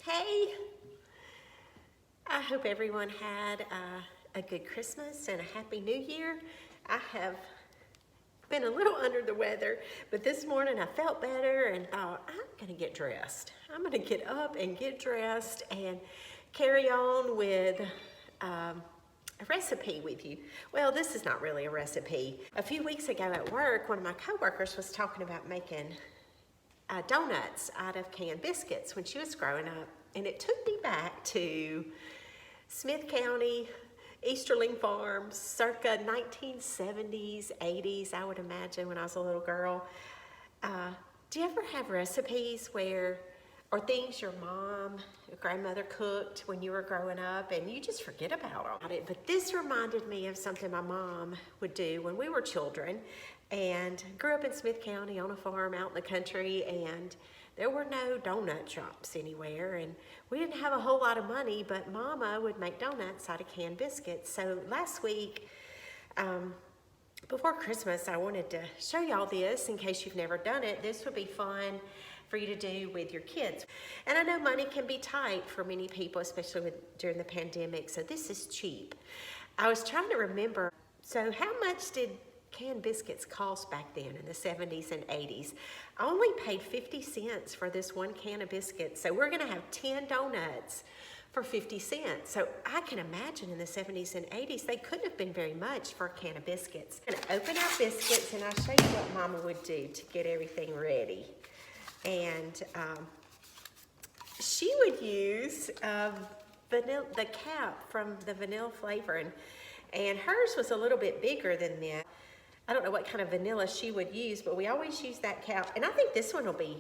Hey, I hope everyone had a good Christmas and a Happy New Year. I have been a little under the weather, but this morning I felt better and thought, I'm gonna get dressed. I'm gonna get up and get dressed and carry on with a recipe with you. Well, this is not really a recipe. A few weeks ago at work, one of my coworkers was talking about making donuts out of canned biscuits when she was growing up. And it took me back to Smith County, Easterling Farms, circa 1970s, 80s, I would imagine, when I was a little girl. Do you ever have recipes or things your mom, your grandmother cooked when you were growing up and you just forget about it? But this reminded me of something my mom would do when we were children, and grew up in Smith County on a farm out in the country, and there were no donut shops anywhere, and we didn't have a whole lot of money, but Mama would make donuts out of canned biscuits. So last week, before Christmas, I wanted to show y'all this in case you've never done it. This would be fun for you to do with your kids. And I know money can be tight for many people, especially during the pandemic, so this is cheap. I was trying to remember, so how much did canned biscuits cost back then in the 70s and 80s? I only paid 50 cents for this one can of biscuits. So we're gonna have 10 donuts for 50 cents. So I can imagine in the 70s and 80s, they couldn't have been very much for a can of biscuits. I'm gonna open our biscuits and I'll show you what Mama would do to get everything ready. And she would use the cap from the vanilla flavor, and hers was a little bit bigger than that. I don't know what kind of vanilla she would use, but we always use that cap. And I think this one will be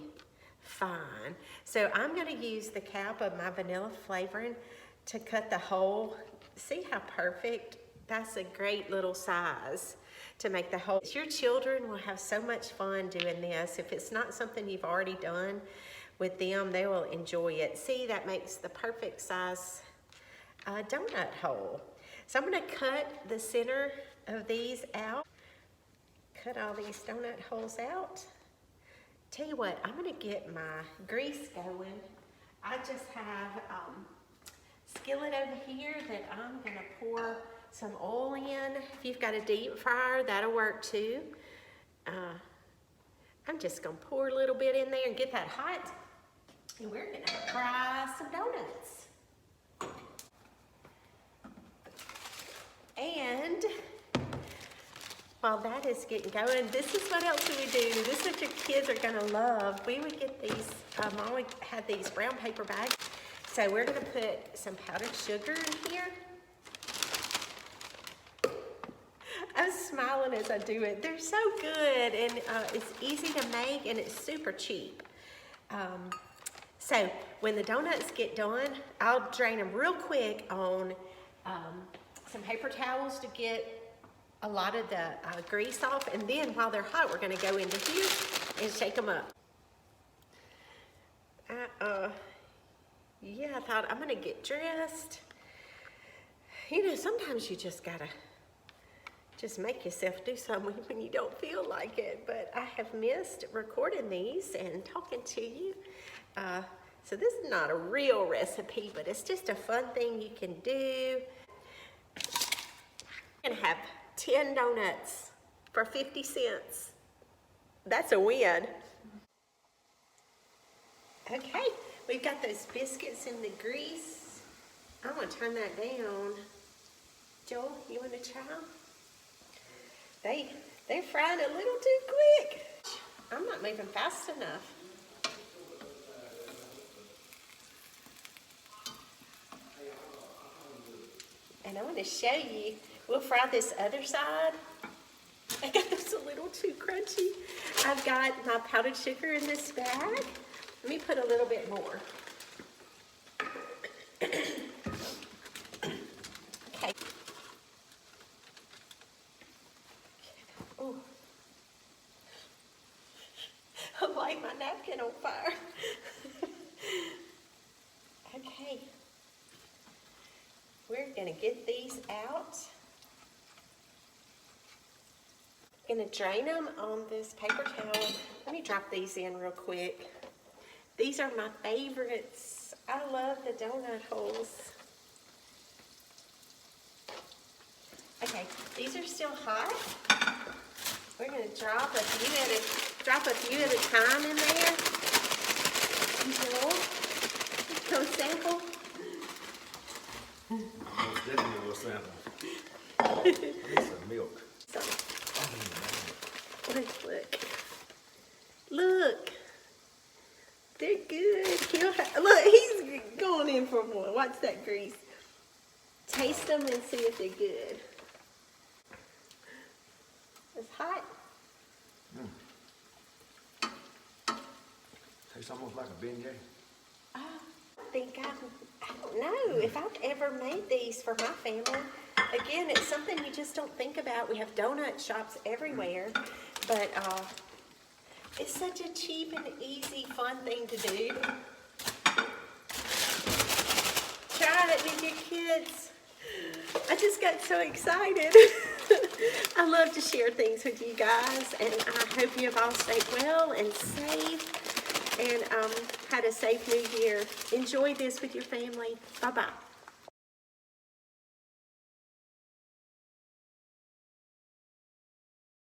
fine. So I'm gonna use the cap of my vanilla flavoring to cut the hole. See how perfect? That's a great little size to make the hole. Your children will have so much fun doing this. If it's not something you've already done with them, they will enjoy it. See, that makes the perfect size donut hole. So I'm gonna cut the center of these out. Cut all these donut holes out. Tell you what, I'm gonna get my grease going. I just have a skillet over here that I'm gonna pour some oil in. If you've got a deep fryer, that'll work too. I'm just gonna pour a little bit in there and get that hot. And we're gonna fry some donuts. And while that is getting going, this is what else we do. This is what your kids are gonna love. We would get these, Mom had these brown paper bags. So we're gonna put some powdered sugar in here. I'm smiling as I do it. They're so good, and it's easy to make, and it's super cheap. So when the donuts get done, I'll drain them real quick on some paper towels to get a lot of the grease off, and then while they're hot, we're gonna go into here and shake them up. Yeah, I thought I'm gonna get dressed. You know, sometimes you just gotta make yourself do something when you don't feel like it, but I have missed recording these and talking to you. So this is not a real recipe, but it's just a fun thing you can do. I'm gonna have 10 donuts for 50 cents. That's a win. Okay, we've got those biscuits in the grease. I'm gonna turn that down. Joel, you wanna try? They're frying a little too quick. I'm not moving fast enough. And I want to show you, we'll fry this other side. I got this a little too crunchy. I've got my powdered sugar in this bag. Let me put a little bit more. Okay. Oh, I light my napkin on fire. Okay. We're gonna get these out. Gonna drain them on this paper towel. Let me drop these in real quick. These are my favorites. I love the donut holes. Okay, these are still hot. We're gonna drop a few at a time in there. Go sample. Most definitely will sample. I need some milk. So, look. They're good. Look, he's going in for one. Watch that grease. Taste them and see if they're good. It's hot. Tastes almost like a beignet. I don't know if I've ever made these for my family. Again, it's something you just don't think about. We have donut shops everywhere, but it's such a cheap and easy, fun thing to do. Try it with your kids. I just got so excited. I love to share things with you guys, and I hope you have all stayed well and safe and had a safe new year. Enjoy this with your family. Bye-bye.